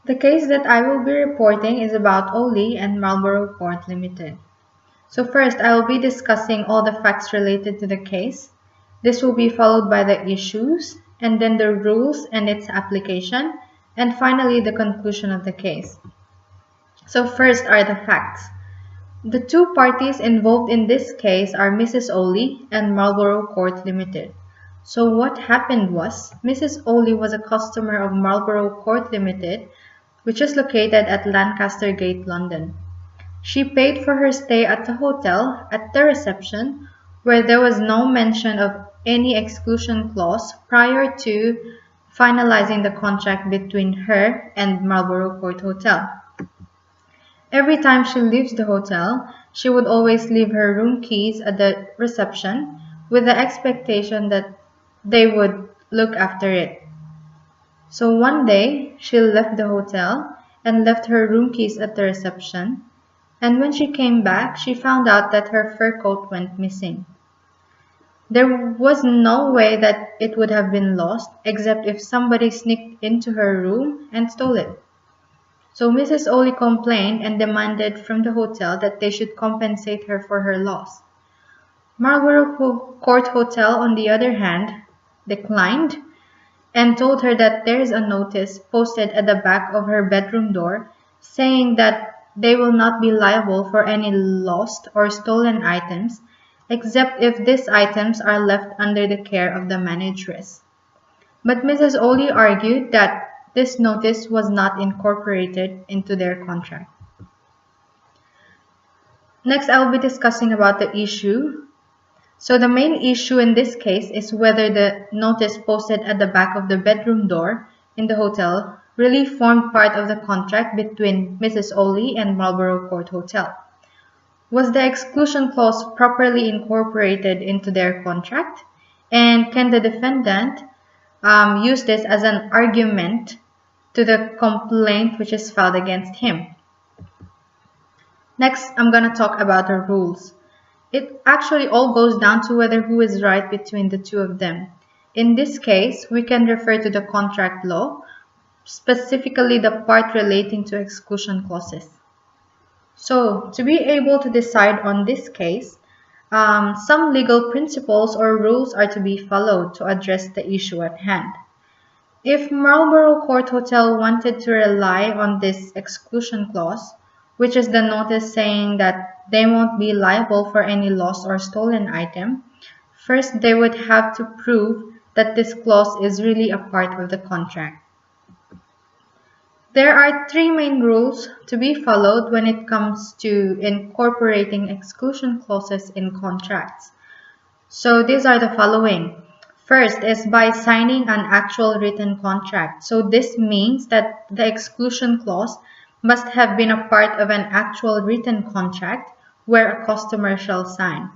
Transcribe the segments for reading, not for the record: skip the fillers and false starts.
The case that I will be reporting is about Oli and Marlborough Court Limited. So first, I will be discussing all the facts related to the case. This will be followed by the issues, and then the rules and its application, and finally the conclusion of the case. So first are the facts. The two parties involved in this case are Mrs. Oli and Marlborough Court Limited. So what happened was, Mrs. Oli was a customer of Marlborough Court Limited, which is located at Lancaster Gate, London. She paid for her stay at the hotel at the reception, where there was no mention of any exclusion clause prior to finalizing the contract between her and Marlborough Court Hotel. Every time she leaves the hotel, she would always leave her room keys at the reception with the expectation that they would look after it. So one day, she left the hotel and left her room keys at the reception, and when she came back, she found out that her fur coat went missing. There was no way that it would have been lost except if somebody sneaked into her room and stole it. So Mrs. Oli complained and demanded from the hotel that they should compensate her for her loss. Marlborough Court Hotel, on the other hand, declined and told her that there is a notice posted at the back of her bedroom door saying that they will not be liable for any lost or stolen items except if these items are left under the care of the manageress. But Mrs. Oli argued that this notice was not incorporated into their contract. Next, I will be discussing about the issue. So the main issue in this case is whether the notice posted at the back of the bedroom door in the hotel really formed part of the contract between Mrs. Oli and Marlborough Court Hotel. Was the exclusion clause properly incorporated into their contract? And can the defendant use this as an argument to the complaint which is filed against him? Next, I'm going to talk about the rules. It actually all goes down to whether who is right between the two of them. In this case, we can refer to the contract law, specifically the part relating to exclusion clauses. So, to be able to decide on this case, some legal principles or rules are to be followed to address the issue at hand. If Marlborough Court Hotel wanted to rely on this exclusion clause, which is the notice saying that they won't be liable for any lost or stolen item, first they would have to prove that this clause is really a part of the contract. There are three main rules to be followed when it comes to incorporating exclusion clauses in contracts. So these are the following. First is by signing an actual written contract. So this means that the exclusion clause must have been a part of an actual written contract where a customer shall sign.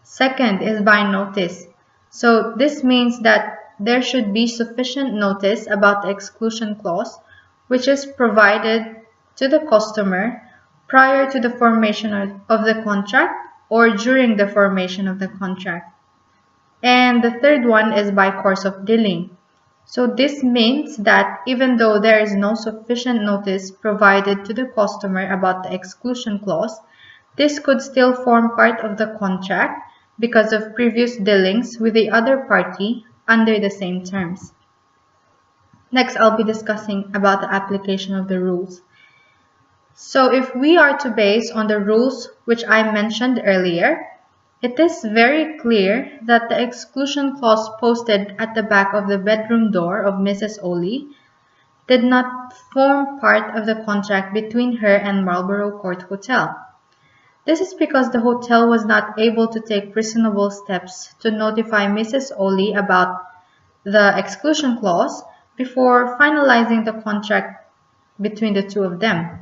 Second is by notice. So this means that there should be sufficient notice about the exclusion clause, which is provided to the customer prior to the formation of the contract or during the formation of the contract. And the third one is by course of dealing. So this means that even though there is no sufficient notice provided to the customer about the exclusion clause, this could still form part of the contract because of previous dealings with the other party under the same terms. Next, I'll be discussing about the application of the rules. So if we are to base on the rules which I mentioned earlier, it is very clear that the exclusion clause posted at the back of the bedroom door of Mrs. Oli did not form part of the contract between her and Marlborough Court Hotel. This is because the hotel was not able to take reasonable steps to notify Mrs. Oli about the exclusion clause before finalizing the contract between the two of them.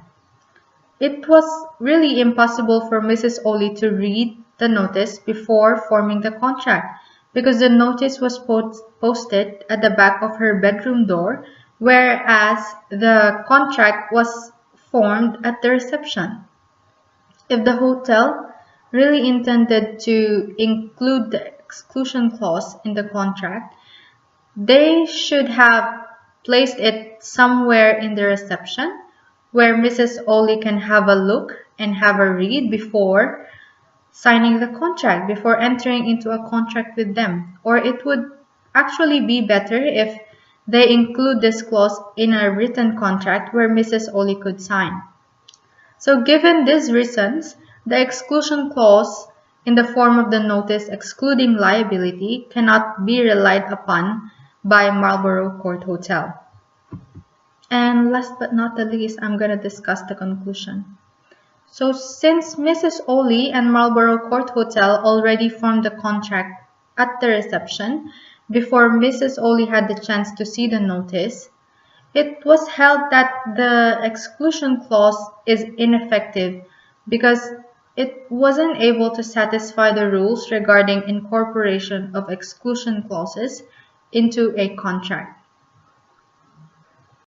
It was really impossible for Mrs. Oli to read the notice before forming the contract because the notice was posted at the back of her bedroom door, whereas the contract was formed at the reception. If the hotel really intended to include the exclusion clause in the contract, they should have placed it somewhere in the reception where Mrs. Oli can have a look and have a read before signing the contract, before entering into a contract with them. Or it would actually be better if they include this clause in a written contract where Mrs. Oli could sign. So given these reasons, the exclusion clause in the form of the notice excluding liability cannot be relied upon by Marlborough Court Hotel. And last but not the least, I'm going to discuss the conclusion. So since Mrs. Oli and Marlborough Court Hotel already formed the contract at the reception before Mrs. Oli had the chance to see the notice, it was held that the exclusion clause is ineffective because it wasn't able to satisfy the rules regarding incorporation of exclusion clauses into a contract.